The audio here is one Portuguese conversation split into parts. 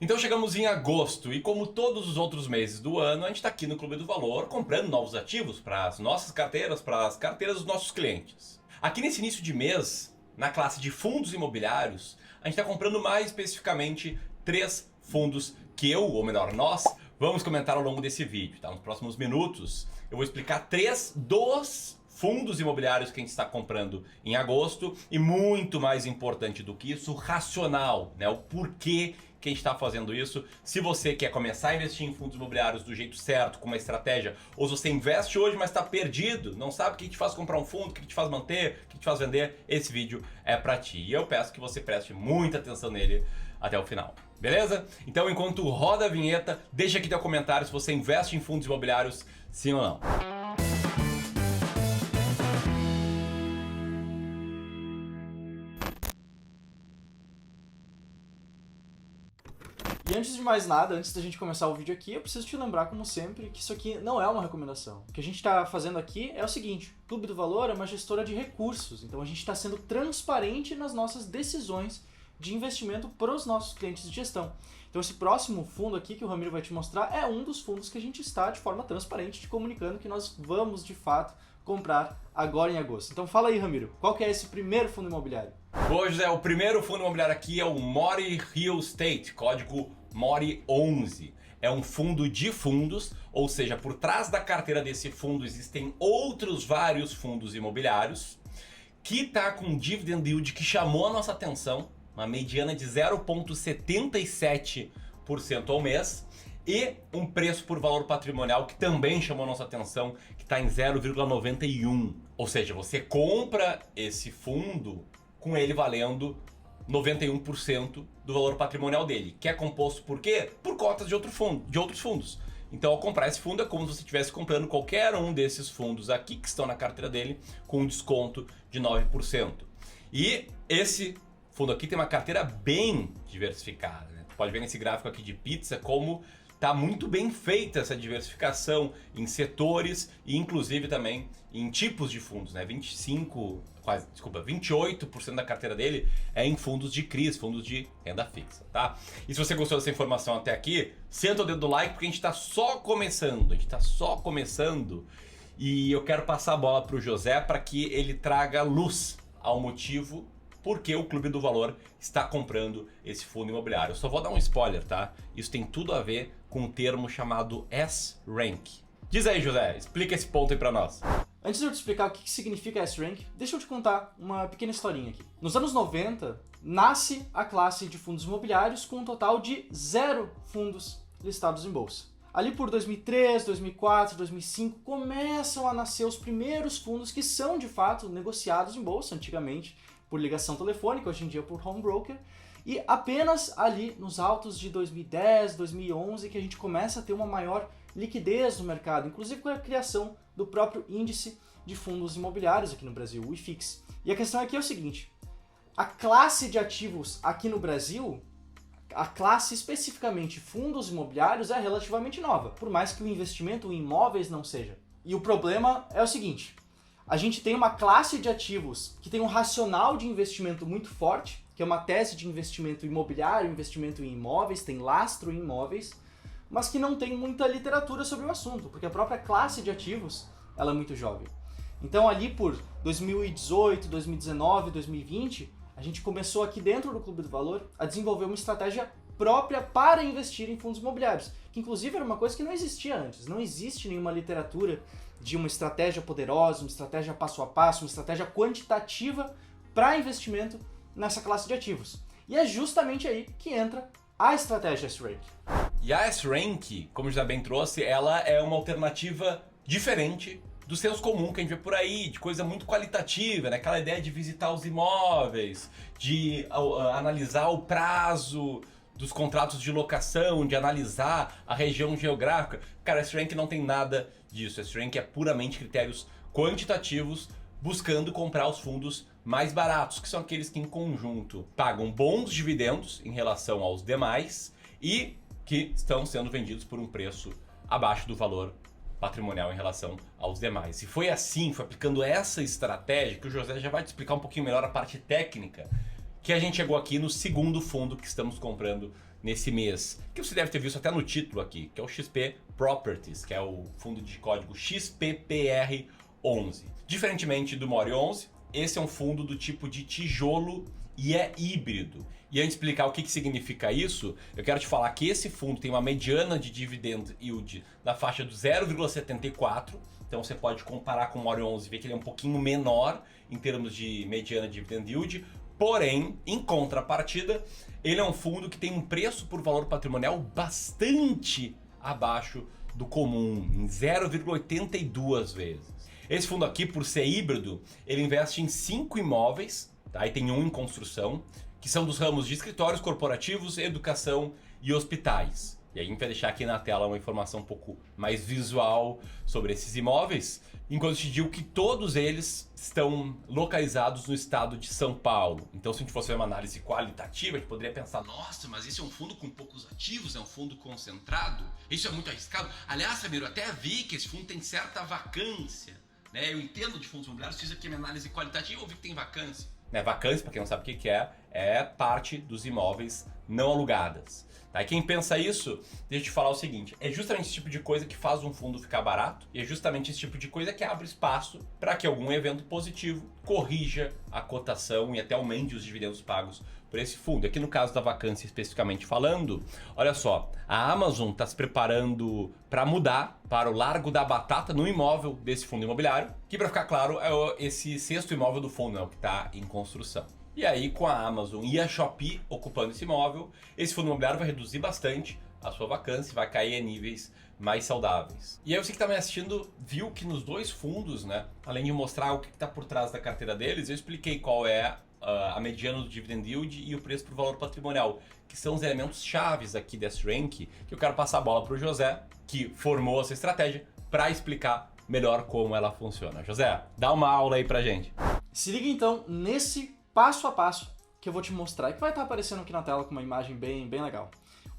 Então chegamos em agosto e como todos os outros meses do ano, a gente está aqui no Clube do Valor comprando novos ativos para as nossas carteiras, para as carteiras dos nossos clientes. Aqui nesse início de mês, na classe de fundos imobiliários, a gente está comprando mais especificamente 3 fundos que eu, ou melhor, nós, vamos comentar ao longo desse vídeo. Tá? Nos próximos minutos eu vou explicar 3 dos fundos imobiliários que a gente está comprando em agosto e muito mais importante do que isso, o racional, né? O porquê que a gente está fazendo isso. Se você quer começar a investir em fundos imobiliários do jeito certo, com uma estratégia, ou se você investe hoje, mas está perdido, não sabe o que te faz comprar um fundo, o que te faz manter, o que te faz vender, esse vídeo é para ti. E eu peço que você preste muita atenção nele até o final. Beleza? Então, enquanto roda a vinheta, deixa aqui teu comentário se você investe em fundos imobiliários, sim ou não. E antes de mais nada, antes da gente começar o vídeo aqui, eu preciso te lembrar, como sempre, que isso aqui não é uma recomendação. O que a gente está fazendo aqui é o seguinte: o Clube do Valor é uma gestora de recursos, então a gente está sendo transparente nas nossas decisões de investimento para os nossos clientes de gestão. Então esse próximo fundo aqui que o Ramiro vai te mostrar é um dos fundos que a gente está de forma transparente te comunicando que nós vamos de fato comprar agora em agosto. Então fala aí, Ramiro, qual que é esse primeiro fundo imobiliário? Hoje, José, o primeiro fundo imobiliário aqui é o Mori Real Estate, código MORI11. É um fundo de fundos, ou seja, por trás da carteira desse fundo existem outros vários fundos imobiliários que está com dividend yield que chamou a nossa atenção, uma mediana de 0,77% ao mês, e um preço por valor patrimonial que também chamou a nossa atenção, que está em 0,91. Ou seja, você compra esse fundo com ele valendo 91% do valor patrimonial dele, que é composto por quê? Por cotas de outros fundos. Então, ao comprar esse fundo, é como se você estivesse comprando qualquer um desses fundos aqui que estão na carteira dele com um desconto de 9%. E esse fundo aqui tem uma carteira bem diversificada, né? Tu pode ver nesse gráfico aqui de pizza como está muito bem feita essa diversificação em setores e inclusive também em tipos de fundos, né? 28% da carteira dele é em fundos de CRIs, fundos de renda fixa, tá? E se você gostou dessa informação até aqui, senta o dedo no like porque a gente está só começando, e eu quero passar a bola para o José para que ele traga luz ao motivo porque o Clube do Valor está comprando esse fundo imobiliário. Eu só vou dar um spoiler, tá? Isso tem tudo a ver com um termo chamado S-Rank. Diz aí, José, explica esse ponto aí para nós. Antes de eu te explicar o que significa S-Rank, deixa eu te contar uma pequena historinha aqui. Nos anos 90, nasce a classe de fundos imobiliários com um total de 0 fundos listados em bolsa. Ali por 2003, 2004, 2005, começam a nascer os primeiros fundos que são de fato negociados em bolsa, antigamente por ligação telefônica, hoje em dia por home broker, e apenas ali nos altos de 2010, 2011 que a gente começa a ter uma maior liquidez no mercado, inclusive com a criação do próprio índice de fundos imobiliários aqui no Brasil, o IFIX. E a questão aqui é o seguinte: a classe de ativos aqui no Brasil, a classe especificamente fundos imobiliários, é relativamente nova, por mais que o investimento em imóveis não seja. E o problema é o seguinte: a gente tem uma classe de ativos que tem um racional de investimento muito forte, que é uma tese de investimento imobiliário, investimento em imóveis, tem lastro em imóveis, mas que não tem muita literatura sobre o assunto, porque a própria classe de ativos ela é muito jovem. Então ali por 2018, 2019, 2020, a gente começou aqui dentro do Clube do Valor a desenvolver uma estratégia própria para investir em fundos imobiliários, que inclusive era uma coisa que não existia antes. Não existe nenhuma literatura de uma estratégia poderosa, uma estratégia passo a passo, uma estratégia quantitativa para investimento nessa classe de ativos. E é justamente aí que entra a estratégia S-Rank. E a S-Rank, como já bem trouxe, ela é uma alternativa diferente do senso comum que a gente vê por aí, de coisa muito qualitativa, né? Aquela ideia de visitar os imóveis, de analisar o prazo dos contratos de locação, de analisar a região geográfica. Cara, S-Rank não tem nada disso. S-Rank é puramente critérios quantitativos, buscando comprar os fundos mais baratos, que são aqueles que em conjunto pagam bons dividendos em relação aos demais e que estão sendo vendidos por um preço abaixo do valor patrimonial em relação aos demais. E foi assim, foi aplicando essa estratégia, que o José já vai te explicar um pouquinho melhor a parte técnica, que a gente chegou aqui no segundo fundo que estamos comprando nesse mês, que você deve ter visto até no título aqui, que é o XP Properties, que é o fundo de código XPPR11. Diferentemente do Mori 11, esse é um fundo do tipo de tijolo e é híbrido. E antes de explicar o que significa isso, eu quero te falar que esse fundo tem uma mediana de dividend yield na faixa do 0,74. Então você pode comparar com o Mori 11 e ver que ele é um pouquinho menor em termos de mediana de dividend yield. Porém, em contrapartida, ele é um fundo que tem um preço por valor patrimonial bastante abaixo do comum, em 0,82 vezes. Esse fundo aqui, por ser híbrido, ele investe em 5 imóveis, tá? E tem um em construção, que são dos ramos de escritórios corporativos, educação e hospitais. E aí a gente vai deixar aqui na tela uma informação um pouco mais visual sobre esses imóveis, enquanto eu te digo que todos eles estão localizados no estado de São Paulo. Então, se a gente fosse ver uma análise qualitativa, a gente poderia pensar, nossa, mas esse é um fundo com poucos ativos, é um fundo concentrado, isso é muito arriscado. Aliás, Samir, eu até vi que esse fundo tem certa vacância, né? Eu entendo de fundos imobiliários, fiz aqui a minha análise qualitativa, eu vi que tem vacância. Vacância, para quem não sabe o que é parte dos imóveis não alugadas. Tá? E quem pensa isso, deixa eu te falar o seguinte, é justamente esse tipo de coisa que faz um fundo ficar barato e é justamente esse tipo de coisa que abre espaço para que algum evento positivo corrija a cotação e até aumente os dividendos pagos por esse fundo. Aqui no caso da vacância especificamente falando, olha só, a Amazon está se preparando para mudar para o Largo da Batata no imóvel desse fundo imobiliário, que para ficar claro é esse sexto imóvel do fundo, né, o que está em construção. E aí, com a Amazon e a Shopee ocupando esse imóvel, esse fundo imobiliário vai reduzir bastante a sua vacância e vai cair a níveis mais saudáveis. E aí você que está me assistindo viu que nos dois fundos, né, além de mostrar o que está por trás da carteira deles, eu expliquei qual é a mediana do dividend yield e o preço por valor patrimonial, que são os elementos chaves aqui desse rank, que eu quero passar a bola para o José, que formou essa estratégia, para explicar melhor como ela funciona. José, dá uma aula aí pra gente. Se liga então nesse passo a passo que eu vou te mostrar, que vai estar aparecendo aqui na tela com uma imagem bem legal.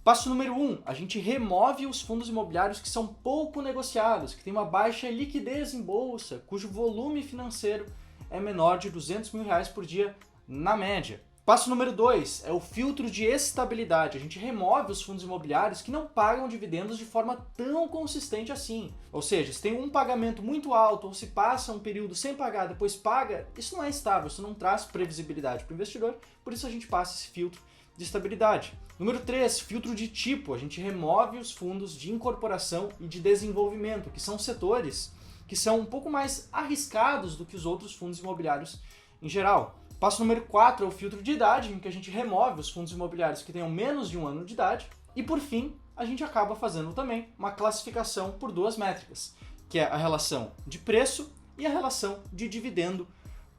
Passo número 1, a gente remove os fundos imobiliários que são pouco negociados, que tem uma baixa liquidez em bolsa, cujo volume financeiro é menor de R$200 mil por dia na média. Passo número 2 é o filtro de estabilidade. A gente remove os fundos imobiliários que não pagam dividendos de forma tão consistente assim. Ou seja, se tem um pagamento muito alto ou se passa um período sem pagar, depois paga, isso não é estável, isso não traz previsibilidade para o investidor, por isso a gente passa esse filtro de estabilidade. Número 3, filtro de tipo. A gente remove os fundos de incorporação e de desenvolvimento, que são setores que são um pouco mais arriscados do que os outros fundos imobiliários em geral. Passo número 4 é o filtro de idade, em que a gente remove os fundos imobiliários que tenham menos de 1 ano de idade. E por fim, a gente acaba fazendo também uma classificação por duas métricas, que é a relação de preço e a relação de dividendo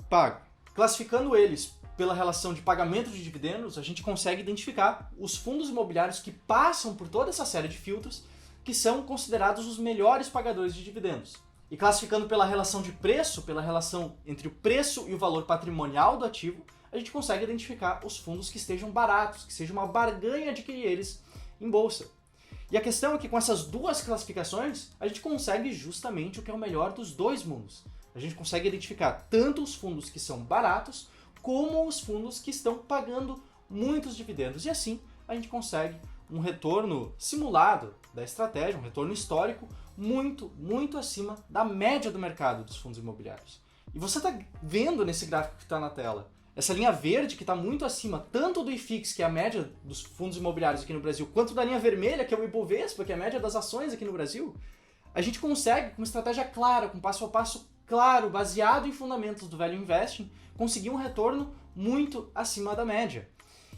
pago. Classificando eles pela relação de pagamento de dividendos, a gente consegue identificar os fundos imobiliários que passam por toda essa série de filtros, que são considerados os melhores pagadores de dividendos. E classificando pela relação de preço, pela relação entre o preço e o valor patrimonial do ativo, a gente consegue identificar os fundos que estejam baratos, que seja uma barganha adquirir eles em bolsa. E a questão é que com essas duas classificações, a gente consegue justamente o que é o melhor dos dois mundos. A gente consegue identificar tanto os fundos que são baratos, como os fundos que estão pagando muitos dividendos. E assim, a gente consegue um retorno simulado da estratégia, um retorno histórico, muito acima da média do mercado dos fundos imobiliários. E você está vendo nesse gráfico que está na tela, essa linha verde que está muito acima tanto do IFIX, que é a média dos fundos imobiliários aqui no Brasil, quanto da linha vermelha, que é o Ibovespa, que é a média das ações aqui no Brasil, a gente consegue, com uma estratégia clara, com passo a passo claro, baseado em fundamentos do Value Investing, conseguir um retorno muito acima da média.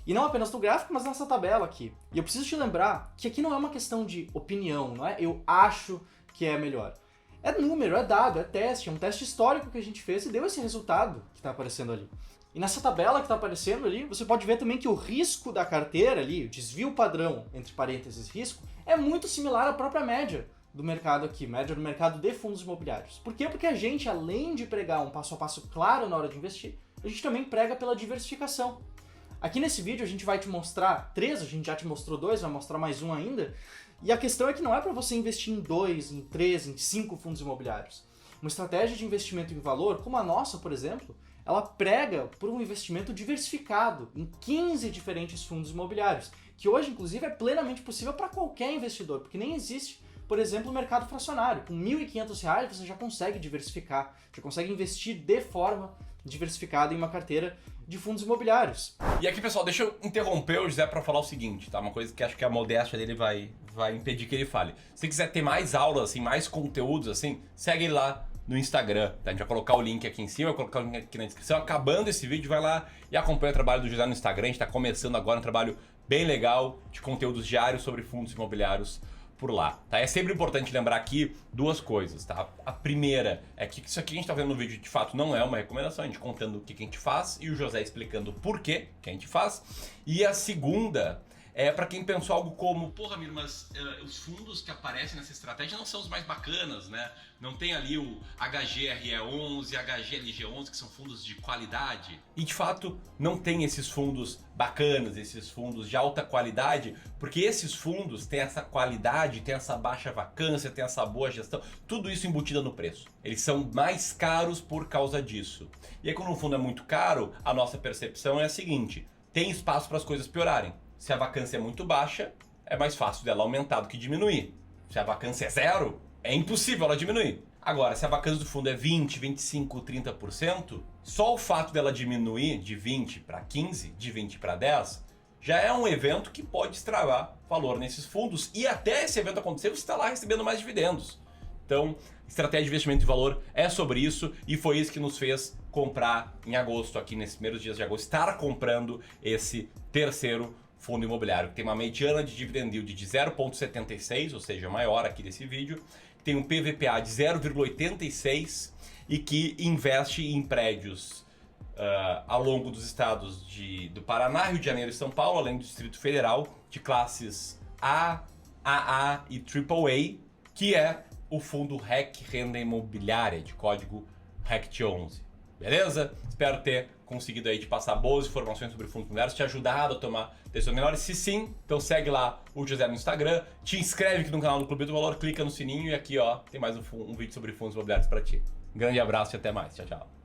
E não apenas no gráfico, mas nessa tabela aqui. E eu preciso te lembrar que aqui não é uma questão de opinião, não é eu acho que é melhor. É número, é dado, é teste, é um teste histórico que a gente fez e deu esse resultado que está aparecendo ali. E nessa tabela que está aparecendo ali, você pode ver também que o risco da carteira ali, o desvio padrão, entre parênteses risco, é muito similar à própria média do mercado aqui, média do mercado de fundos imobiliários. Por quê? Porque a gente, além de pregar um passo a passo claro na hora de investir, a gente também prega pela diversificação. Aqui nesse vídeo a gente vai te mostrar 3, a gente já te mostrou 2, vai mostrar mais um ainda. E a questão é que não é para você investir em 2, em 3, em 5 fundos imobiliários. Uma estratégia de investimento em valor, como a nossa, por exemplo, ela prega por um investimento diversificado em 15 diferentes fundos imobiliários, que hoje, inclusive, é plenamente possível para qualquer investidor, porque nem existe, por exemplo, o mercado fracionário. Com R$ 1.500 você já consegue diversificar, já consegue investir de forma diversificada em uma carteira de fundos imobiliários. E aqui, pessoal, deixa eu interromper o José para falar o seguinte, tá? Uma coisa que acho que a modéstia dele vai impedir que ele fale. Se quiser ter mais aulas, assim, mais conteúdos, assim, segue ele lá no Instagram, tá? A gente vai colocar o link aqui em cima, vai colocar o link aqui na descrição. Acabando esse vídeo, vai lá e acompanha o trabalho do José no Instagram. A gente tá começando agora um trabalho bem legal de conteúdos diários sobre fundos imobiliários por lá, tá? É sempre importante lembrar aqui duas coisas, tá? A primeira é que isso aqui que a gente tá vendo no vídeo de fato não é uma recomendação, a gente contando o que a gente faz e o José explicando por que a gente faz. E a segunda é para quem pensou algo como, porra, Miro, mas os fundos que aparecem nessa estratégia não são os mais bacanas, né? Não tem ali o HGRE11 e HGLG11, que são fundos de qualidade. E de fato, não tem esses fundos bacanas, esses fundos de alta qualidade, porque esses fundos têm essa qualidade, têm essa baixa vacância, têm essa boa gestão, tudo isso embutido no preço. Eles são mais caros por causa disso. E aí, quando um fundo é muito caro, a nossa percepção é a seguinte: tem espaço para as coisas piorarem. Se a vacância é muito baixa, é mais fácil dela aumentar do que diminuir. Se a vacância é zero, é impossível ela diminuir. Agora, se a vacância do fundo é 20, 25, 30%, só o fato dela diminuir de 20 para 15, de 20 para 10, já é um evento que pode destravar valor nesses fundos. E até esse evento acontecer, você está lá recebendo mais dividendos. Então, estratégia de investimento de valor é sobre isso, e foi isso que nos fez comprar em agosto, aqui nesses primeiros dias de agosto, estar comprando esse terceiro fundo imobiliário, que tem uma mediana de dividend yield de 0,76, ou seja, maior aqui desse vídeo, que tem um PVPA de 0,86 e que investe em prédios ao longo dos estados do Paraná, Rio de Janeiro e São Paulo, além do Distrito Federal, de classes A, AA e AAA, que é o fundo REC Renda Imobiliária, de código RECT11. Beleza? Espero ter conseguido aí te passar boas informações sobre fundos imobiliários, te ajudado a tomar decisões melhores. Se sim, então segue lá o José no Instagram, te inscreve aqui no canal do Clube do Valor, clica no sininho e aqui ó, tem mais um vídeo sobre fundos imobiliários para ti. Um grande abraço e até mais. Tchau, tchau.